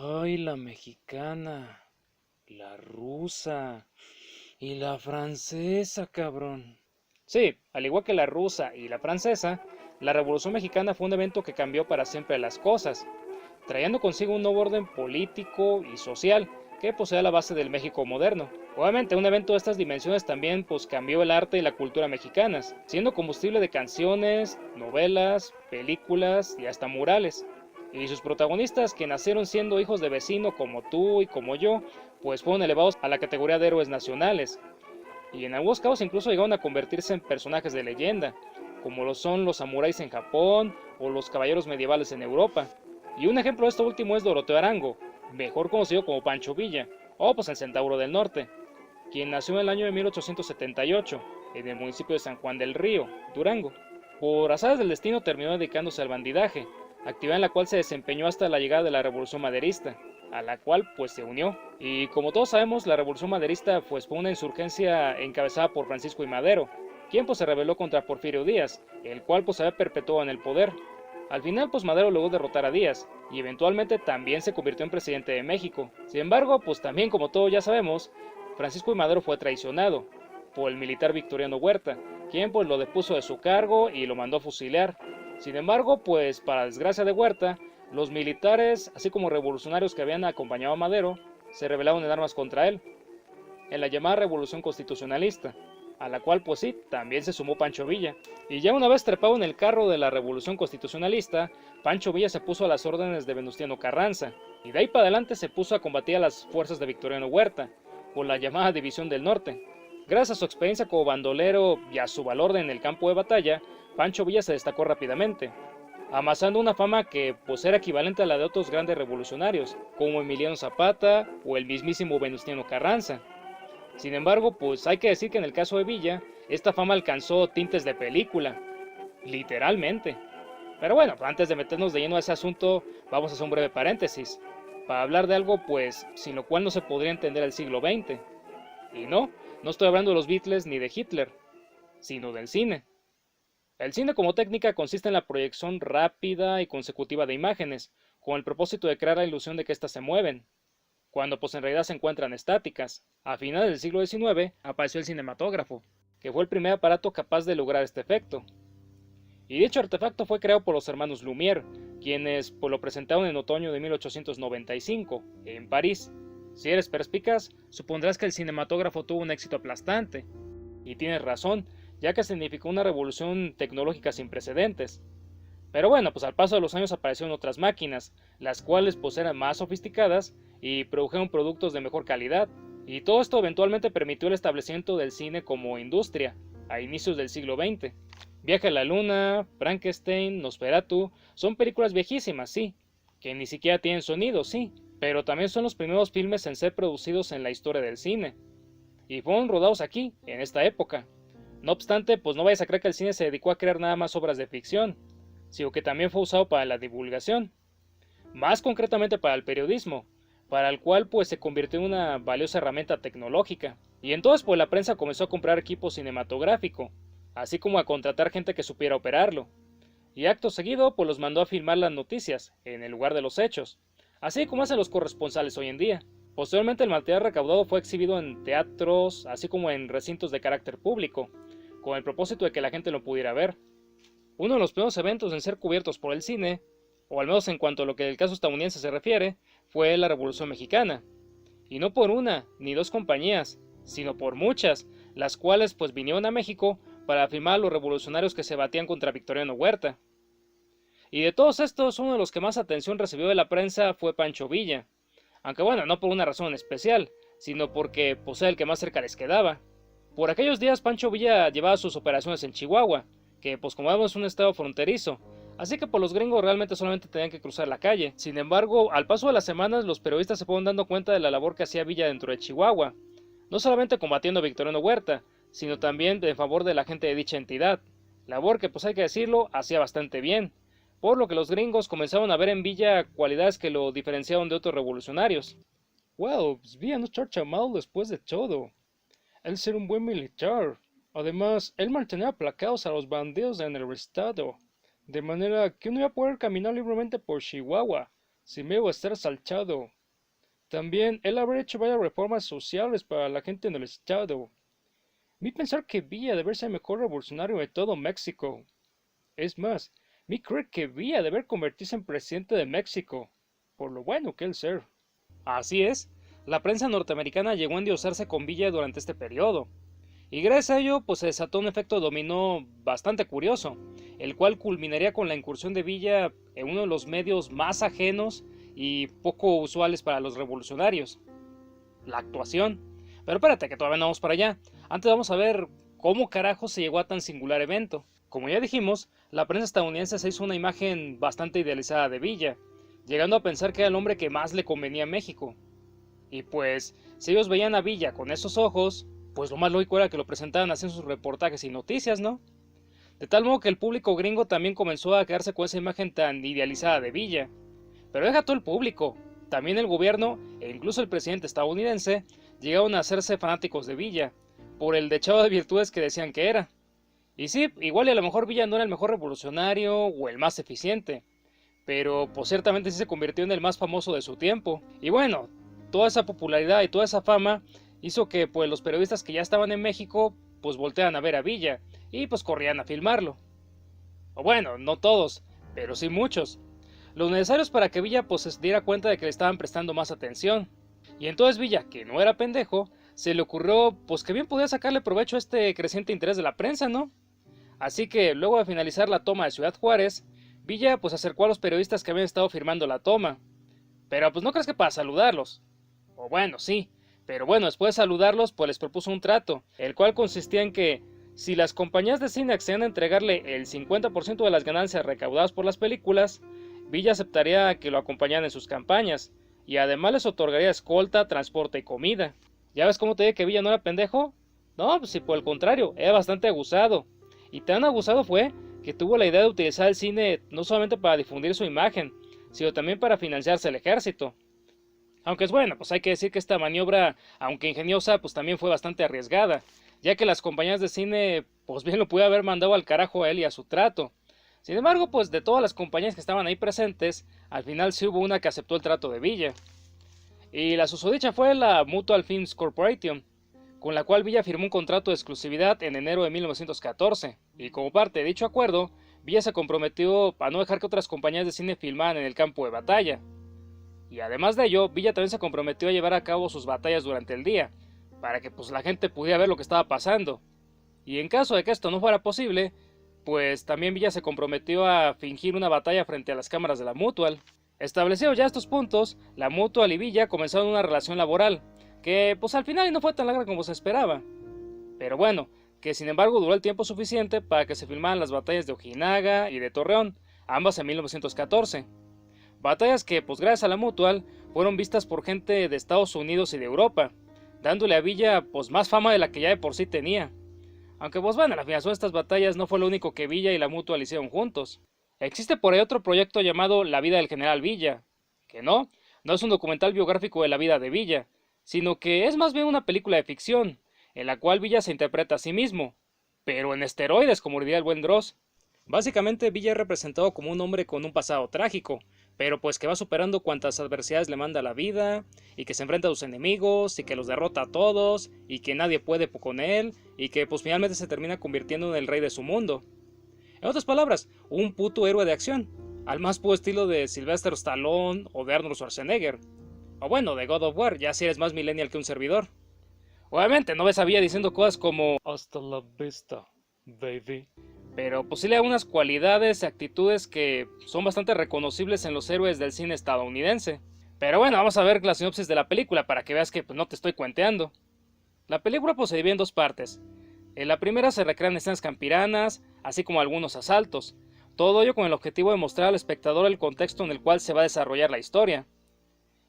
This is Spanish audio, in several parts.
Ay, la mexicana, la rusa y la francesa, cabrón. Sí, al igual que la rusa y la francesa, la Revolución Mexicana fue un evento que cambió para siempre las cosas, trayendo consigo un nuevo orden político y social que posee la base del México moderno. Obviamente, un evento de estas dimensiones también cambió el arte y la cultura mexicanas, siendo combustible de canciones, novelas, películas y hasta murales. Y sus protagonistas, que nacieron siendo hijos de vecino como tú y como yo, pues fueron elevados a la categoría de héroes nacionales, y en algunos casos incluso llegaron a convertirse en personajes de leyenda, como lo son los samuráis en Japón o los caballeros medievales en Europa. Y un ejemplo de esto último es Doroteo Arango, mejor conocido como Pancho Villa, o pues el Centauro del Norte, quien nació en el año de 1878 en el municipio de San Juan del Río, Durango. Por azares del destino terminó dedicándose al bandidaje, actividad en la cual se desempeñó hasta la llegada de la Revolución Maderista, a la cual pues se unió. Y como todos sabemos, la Revolución Maderista pues fue una insurgencia encabezada por Francisco I. Madero, quien pues se rebeló contra Porfirio Díaz, el cual pues se había perpetuado en el poder. Al final pues Madero logró derrotar a Díaz y eventualmente también se convirtió en presidente de México. Sin embargo, pues también como todos ya sabemos, Francisco I. Madero fue traicionado por el militar Victoriano Huerta, quien pues lo depuso de su cargo y lo mandó a fusilar. Sin embargo, pues para desgracia de Huerta, los militares, así como revolucionarios que habían acompañado a Madero, se rebelaron en armas contra él, en la llamada Revolución Constitucionalista, a la cual pues sí, también se sumó Pancho Villa. Y ya una vez trepado en el carro de la Revolución Constitucionalista, Pancho Villa se puso a las órdenes de Venustiano Carranza, y de ahí para adelante se puso a combatir a las fuerzas de Victoriano Huerta, por la llamada División del Norte. Gracias a su experiencia como bandolero y a su valor en el campo de batalla, Pancho Villa se destacó rápidamente, amasando una fama que pues era equivalente a la de otros grandes revolucionarios, como Emiliano Zapata o el mismísimo Venustiano Carranza. Sin embargo, pues hay que decir que en el caso de Villa, esta fama alcanzó tintes de película, literalmente. Pero bueno, antes de meternos de lleno a ese asunto, vamos a hacer un breve paréntesis, para hablar de algo pues sin lo cual no se podría entender el siglo XX. Y no, no estoy hablando de los Beatles ni de Hitler, sino del cine. El cine como técnica consiste en la proyección rápida y consecutiva de imágenes, con el propósito de crear la ilusión de que éstas se mueven, cuando pues en realidad se encuentran estáticas. A finales del siglo XIX apareció el cinematógrafo, que fue el primer aparato capaz de lograr este efecto. Y dicho artefacto fue creado por los hermanos Lumière, quienes pues, lo presentaron en otoño de 1895, en París. Si eres perspicaz, supondrás que el cinematógrafo tuvo un éxito aplastante. Y tienes razón, ya que significó una revolución tecnológica sin precedentes. Pero bueno, pues al paso de los años aparecieron otras máquinas, las cuales pues eran más sofisticadas y produjeron productos de mejor calidad. Y todo esto eventualmente permitió el establecimiento del cine como industria, a inicios del siglo XX. Viaje a la Luna, Frankenstein, Nosferatu, son películas viejísimas, sí, que ni siquiera tienen sonido, sí, pero también son los primeros filmes en ser producidos en la historia del cine. Y fueron rodados aquí, en esta época. No obstante, pues no vayas a creer que el cine se dedicó a crear nada más obras de ficción, sino que también fue usado para la divulgación, más concretamente para el periodismo, para el cual pues se convirtió en una valiosa herramienta tecnológica. Y entonces pues la prensa comenzó a comprar equipo cinematográfico, así como a contratar gente que supiera operarlo. Y acto seguido pues los mandó a filmar las noticias, en el lugar de los hechos, así como hacen los corresponsales hoy en día. Posteriormente el material recaudado fue exhibido en teatros, así como en recintos de carácter público, con el propósito de que la gente lo pudiera ver. Uno de los primeros eventos en ser cubiertos por el cine, o al menos en cuanto a lo que el caso estadounidense se refiere, fue la Revolución Mexicana. Y no por una, ni dos compañías, sino por muchas, las cuales pues vinieron a México para filmar a los revolucionarios que se batían contra Victoriano Huerta. Y de todos estos, uno de los que más atención recibió de la prensa fue Pancho Villa, aunque bueno, no por una razón especial, sino porque pues era el que más cerca les quedaba. Por aquellos días Pancho Villa llevaba sus operaciones en Chihuahua, que pues como vemos es un estado fronterizo, así que por los gringos realmente solamente tenían que cruzar la calle. Sin embargo, al paso de las semanas los periodistas se fueron dando cuenta de la labor que hacía Villa dentro de Chihuahua, no solamente combatiendo a Victoriano Huerta, sino también en favor de la gente de dicha entidad, labor que pues hay que decirlo, hacía bastante bien, por lo que los gringos comenzaron a ver en Villa cualidades que lo diferenciaban de otros revolucionarios. Well, pues Villa no está mal después de todo. Él ser un buen militar. Además, él mantenía aplacados a los bandidos en el estado, de manera que uno iba a poder caminar libremente por Chihuahua, Si me iba a estar salchado. También él habrá hecho varias reformas sociales para la gente en el estado. Mi pensar que Villa debe ser el mejor revolucionario de todo México. Es más, mi cree que Villa debe convertirse en presidente de México, por lo bueno que él ser. Así es, la prensa norteamericana llegó a endiosarse con Villa durante este periodo, y gracias a ello pues se desató un efecto dominó bastante curioso, el cual culminaría con la incursión de Villa en uno de los medios más ajenos y poco usuales para los revolucionarios, la actuación. Pero espérate, que todavía no vamos para allá. Antes vamos a ver cómo carajo se llegó a tan singular evento. Como ya dijimos, la prensa estadounidense se hizo una imagen bastante idealizada de Villa, llegando a pensar que era el hombre que más le convenía a México. Y pues, si ellos veían a Villa con esos ojos, pues lo más lógico era que lo presentaran así en sus reportajes y noticias, ¿no? De tal modo que el público gringo también comenzó a quedarse con esa imagen tan idealizada de Villa. Pero deja todo el público, también el gobierno e incluso el presidente estadounidense llegaron a hacerse fanáticos de Villa, por el dechado de virtudes que decían que era. Y sí, igual y a lo mejor Villa no era el mejor revolucionario o el más eficiente, pero pues ciertamente sí se convirtió en el más famoso de su tiempo. Y bueno, toda esa popularidad y toda esa fama hizo que pues los periodistas que ya estaban en México pues voltearan a ver a Villa y pues corrían a filmarlo. O bueno, no todos, pero sí muchos. Lo necesario es para que Villa pues se diera cuenta de que le estaban prestando más atención. Y entonces Villa, que no era pendejo, se le ocurrió pues que bien podía sacarle provecho a este creciente interés de la prensa, ¿no? Así que luego de finalizar la toma de Ciudad Juárez, Villa pues acercó a los periodistas que habían estado firmando la toma. Pero pues no crees que para saludarlos. O bueno, sí, pero bueno, después de saludarlos pues les propuso un trato, el cual consistía en que si las compañías de cine accedían a entregarle el 50% de las ganancias recaudadas por las películas, Villa aceptaría que lo acompañaran en sus campañas, y además les otorgaría escolta, transporte y comida. ¿Ya ves cómo te dije que Villa no era pendejo? No, pues si por el contrario, era bastante abusado. Y tan abusado fue que tuvo la idea de utilizar el cine no solamente para difundir su imagen, sino también para financiarse el ejército. Aunque es bueno, pues hay que decir que esta maniobra, aunque ingeniosa, pues también fue bastante arriesgada, ya que las compañías de cine, pues bien lo pudo haber mandado al carajo a él y a su trato. Sin embargo, pues de todas las compañías que estaban ahí presentes, al final sí hubo una que aceptó el trato de Villa. Y la susodicha fue la Mutual Films Corporation, con la cual Villa firmó un contrato de exclusividad en enero de 1914, y como parte de dicho acuerdo, Villa se comprometió a no dejar que otras compañías de cine filmaran en el campo de batalla. Y además de ello, Villa también se comprometió a llevar a cabo sus batallas durante el día, para que pues la gente pudiera ver lo que estaba pasando. Y en caso de que esto no fuera posible, pues también Villa se comprometió a fingir una batalla frente a las cámaras de la Mutual. Establecidos ya estos puntos, la Mutual y Villa comenzaron una relación laboral, que pues al final no fue tan larga como se esperaba. Pero bueno, que sin embargo duró el tiempo suficiente para que se filmaran las batallas de Ojinaga y de Torreón, ambas en 1914. Batallas que, pues gracias a la Mutual, fueron vistas por gente de Estados Unidos y de Europa, dándole a Villa pues más fama de la que ya de por sí tenía. Aunque pues bueno, la filmación de estas batallas no fue lo único que Villa y la Mutual hicieron juntos. Existe por ahí otro proyecto llamado La vida del general Villa, que no es un documental biográfico de la vida de Villa, sino que es más bien una película de ficción, en la cual Villa se interpreta a sí mismo, pero en esteroides, como diría el buen Dross. Básicamente Villa es representado como un hombre con un pasado trágico, pero pues que va superando cuantas adversidades le manda la vida, y que se enfrenta a sus enemigos, y que los derrota a todos, y que nadie puede con él, y que pues finalmente se termina convirtiendo en el rey de su mundo. En otras palabras, un puto héroe de acción, al más puro estilo de Sylvester Stallone o de Arnold Schwarzenegger. O bueno, de God of War, ya si eres más millennial que un servidor. Obviamente no ves a Villa diciendo cosas como hasta la vista, baby. Pero pues sí le da unas cualidades y actitudes que son bastante reconocibles en los héroes del cine estadounidense. Pero bueno, vamos a ver la sinopsis de la película para que veas que pues, no te estoy cuenteando. La película pues, se divide en dos partes. En la primera se recrean escenas campiranas, así como algunos asaltos. Todo ello con el objetivo de mostrar al espectador el contexto en el cual se va a desarrollar la historia.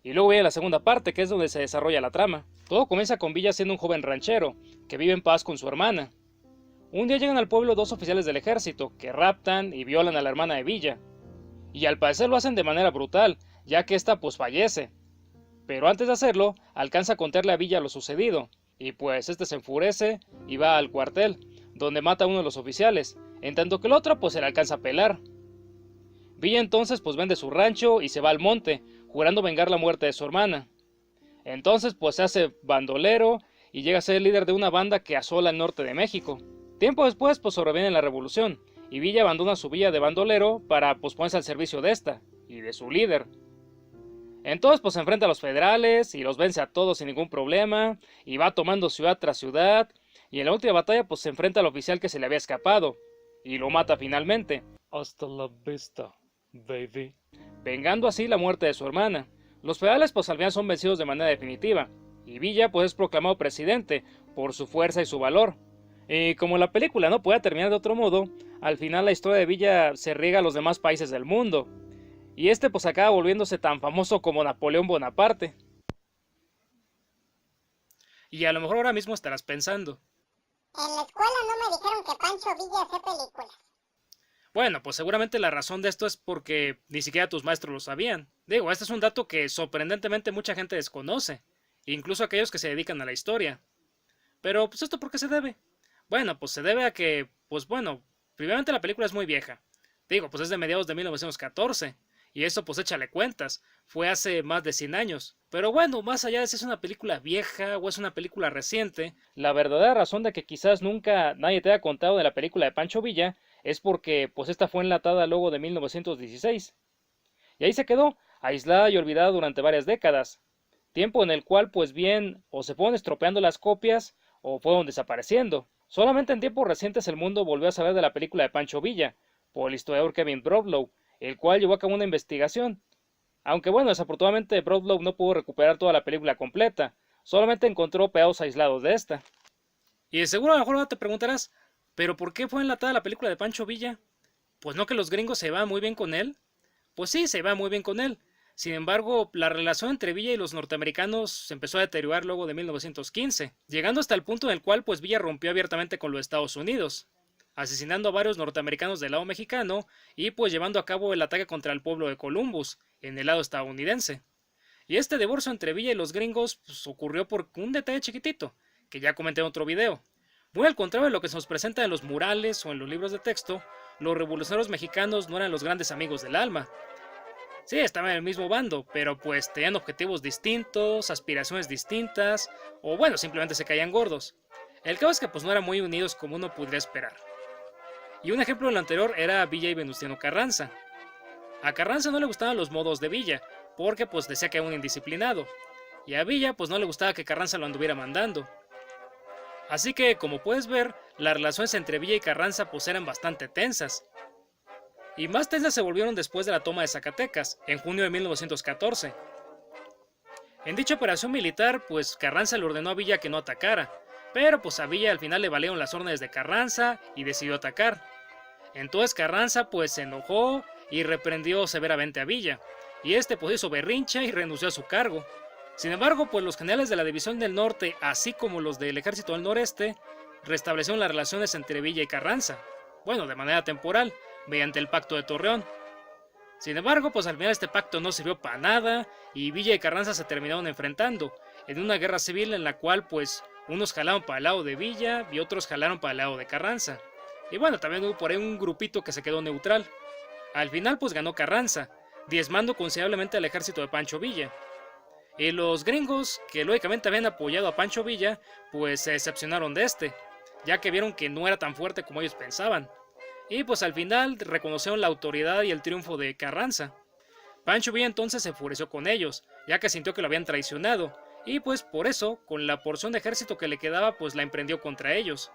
Y luego viene la segunda parte, que es donde se desarrolla la trama. Todo comienza con Villa siendo un joven ranchero, que vive en paz con su hermana. Un día llegan al pueblo dos oficiales del ejército, que raptan y violan a la hermana de Villa. Y al parecer lo hacen de manera brutal, ya que ésta pues fallece. Pero antes de hacerlo, alcanza a contarle a Villa lo sucedido, y pues este se enfurece y va al cuartel, donde mata a uno de los oficiales, en tanto que el otro pues se le alcanza a pelar. Villa entonces pues vende su rancho y se va al monte, jurando vengar la muerte de su hermana. Entonces pues se hace bandolero y llega a ser el líder de una banda que asola el norte de México. Tiempo después pues sobreviene la revolución y Villa abandona su villa de bandolero para pues ponerse al servicio de esta y de su líder. Entonces pues se enfrenta a los federales y los vence a todos sin ningún problema y va tomando ciudad tras ciudad y en la última batalla pues se enfrenta al oficial que se le había escapado y lo mata finalmente. Hasta la vista, baby. Vengando así la muerte de su hermana. Los federales pues al final son vencidos de manera definitiva y Villa pues es proclamado presidente por su fuerza y su valor. Y como la película no puede terminar de otro modo, al final la historia de Villa se riega a los demás países del mundo. Y este pues acaba volviéndose tan famoso como Napoleón Bonaparte. Y a lo mejor ahora mismo estarás pensando. En la escuela no me dijeron que Pancho Villa hace películas. Bueno, pues seguramente la razón de esto es porque ni siquiera tus maestros lo sabían. Digo, este es un dato que sorprendentemente mucha gente desconoce, incluso aquellos que se dedican a la historia. Pero, pues, ¿esto por qué se debe? Bueno, pues se debe a que, pues bueno, primeramente la película es muy vieja. Digo, pues es de mediados de 1914. Y eso pues échale cuentas, fue hace más de 100 años. Pero bueno, más allá de si es una película vieja o es una película reciente, la verdadera razón de que quizás nunca nadie te haya contado de la película de Pancho Villa es porque pues esta fue enlatada luego de 1916. Y ahí se quedó, aislada y olvidada durante varias décadas. Tiempo en el cual pues bien o se fueron estropeando las copias o fueron desapareciendo. Solamente en tiempos recientes el mundo volvió a saber de la película de Pancho Villa, por el historiador Kevin Broadlow, el cual llevó a cabo una investigación. Aunque bueno, desafortunadamente Broadlow no pudo recuperar toda la película completa, solamente encontró pedazos aislados de esta. Y de seguro a lo mejor ahora te preguntarás, ¿pero por qué fue enlatada la película de Pancho Villa? Pues no que los gringos se van muy bien con él. Pues sí, se va muy bien con él. Sin embargo, la relación entre Villa y los norteamericanos se empezó a deteriorar luego de 1915, llegando hasta el punto en el cual pues Villa rompió abiertamente con los Estados Unidos, asesinando a varios norteamericanos del lado mexicano y pues llevando a cabo el ataque contra el pueblo de Columbus, en el lado estadounidense. Y este divorcio entre Villa y los gringos pues, ocurrió por un detalle chiquitito, que ya comenté en otro video. Muy al contrario de lo que se nos presenta en los murales o en los libros de texto, los revolucionarios mexicanos no eran los grandes amigos del alma. Sí, estaban en el mismo bando, pero pues tenían objetivos distintos, aspiraciones distintas, o bueno, simplemente se caían gordos. El caso es que pues no eran muy unidos como uno podría esperar. Y un ejemplo de lo anterior era Villa y Venustiano Carranza. A Carranza no le gustaban los modos de Villa, porque pues decía que era un indisciplinado, y a Villa pues no le gustaba que Carranza lo anduviera mandando. Así que, como puedes ver, las relaciones entre Villa y Carranza pues eran bastante tensas. Y más tensas se volvieron después de la toma de Zacatecas, en junio de 1914. En dicha operación militar, pues Carranza le ordenó a Villa que no atacara, pero pues a Villa al final le valieron las órdenes de Carranza y decidió atacar. Entonces Carranza pues se enojó y reprendió severamente a Villa, y este pues hizo berrinche y renunció a su cargo. Sin embargo, pues los generales de la División del Norte, así como los del Ejército del Noreste, restablecieron las relaciones entre Villa y Carranza, bueno, de manera temporal, mediante el Pacto de Torreón. Sin embargo, pues al final este pacto no sirvió para nada y Villa y Carranza se terminaron enfrentando en una guerra civil en la cual pues unos jalaron para el lado de Villa y otros jalaron para el lado de Carranza. Y bueno, también hubo por ahí un grupito que se quedó neutral. Al final pues ganó Carranza, diezmando considerablemente al ejército de Pancho Villa. Y los gringos, que lógicamente habían apoyado a Pancho Villa, pues se decepcionaron de este, ya que vieron que no era tan fuerte como ellos pensaban. Y pues al final reconocieron la autoridad y el triunfo de Carranza. Pancho Villa entonces se enfureció con ellos, ya que sintió que lo habían traicionado, y pues por eso, con la porción de ejército que le quedaba, pues la emprendió contra ellos.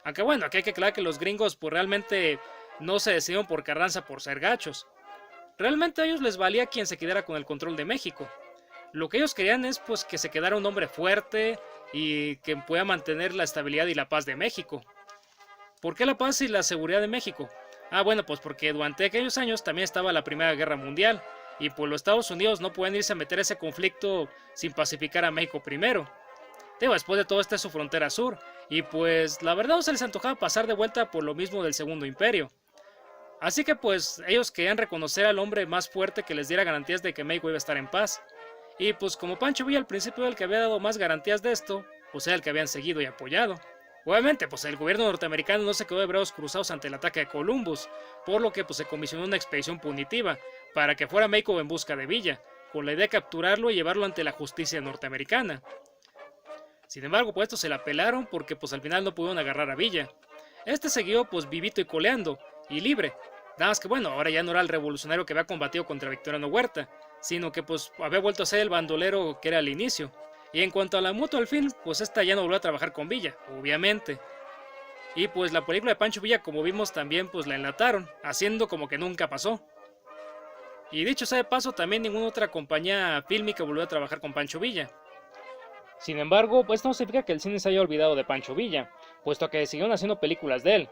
Aunque bueno, aquí hay que aclarar que los gringos pues realmente no se decidieron por Carranza por ser gachos. Realmente a ellos les valía quien se quedara con el control de México. Lo que ellos querían es pues que se quedara un hombre fuerte y que pueda mantener la estabilidad y la paz de México. ¿Por qué la paz y la seguridad de México? Bueno, pues porque durante aquellos años también estaba la Primera Guerra Mundial y pues los Estados Unidos no pueden irse a meter ese conflicto sin pacificar a México primero. Después de todo esta es su frontera sur y pues la verdad no se les antojaba pasar de vuelta por lo mismo del Segundo Imperio. Así que pues ellos querían reconocer al hombre más fuerte que les diera garantías de que México iba a estar en paz. Y pues como Pancho Villa al principio era el que había dado más garantías de esto, pues era el que habían seguido y apoyado. Obviamente, pues el gobierno norteamericano no se quedó de brazos cruzados ante el ataque de Columbus, por lo que pues se comisionó una expedición punitiva para que fuera México en busca de Villa, con la idea de capturarlo y llevarlo ante la justicia norteamericana. Sin embargo, pues estos se la pelaron porque pues al final no pudieron agarrar a Villa. Este siguió pues vivito y coleando, y libre. Nada más que bueno, ahora ya no era el revolucionario que había combatido contra Victoriano Huerta, sino que pues había vuelto a ser el bandolero que era al inicio. Y en cuanto a la Mutua al fin, pues esta ya no volvió a trabajar con Villa, obviamente. Y pues la película de Pancho Villa, como vimos, también pues la enlataron, haciendo como que nunca pasó. Y dicho sea de paso, también ninguna otra compañía fílmica volvió a trabajar con Pancho Villa. Sin embargo, pues no significa que el cine se haya olvidado de Pancho Villa, puesto que siguieron haciendo películas de él.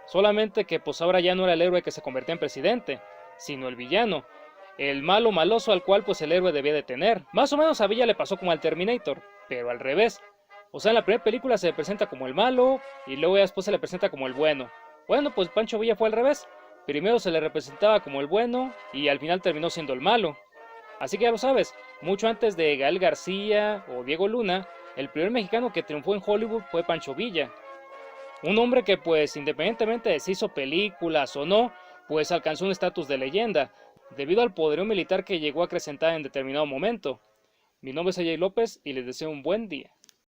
Solamente que pues ahora ya no era el héroe que se convertía en presidente, sino el villano, el malo maloso al cual pues el héroe debía de tener. Más o menos a Villa le pasó como al Terminator, pero al revés. O sea, en la primera película se le presenta como el malo y luego ya después se le presenta como el bueno. Bueno, pues Pancho Villa fue al revés. Primero se le representaba como el bueno y al final terminó siendo el malo. Así que ya lo sabes, mucho antes de Gael García o Diego Luna, el primer mexicano que triunfó en Hollywood fue Pancho Villa. Un hombre que pues independientemente de si hizo películas o no, pues alcanzó un estatus de leyenda, debido al poderío militar que llegó a acrecentar en determinado momento. Mi nombre es Ajay López y les deseo un buen día.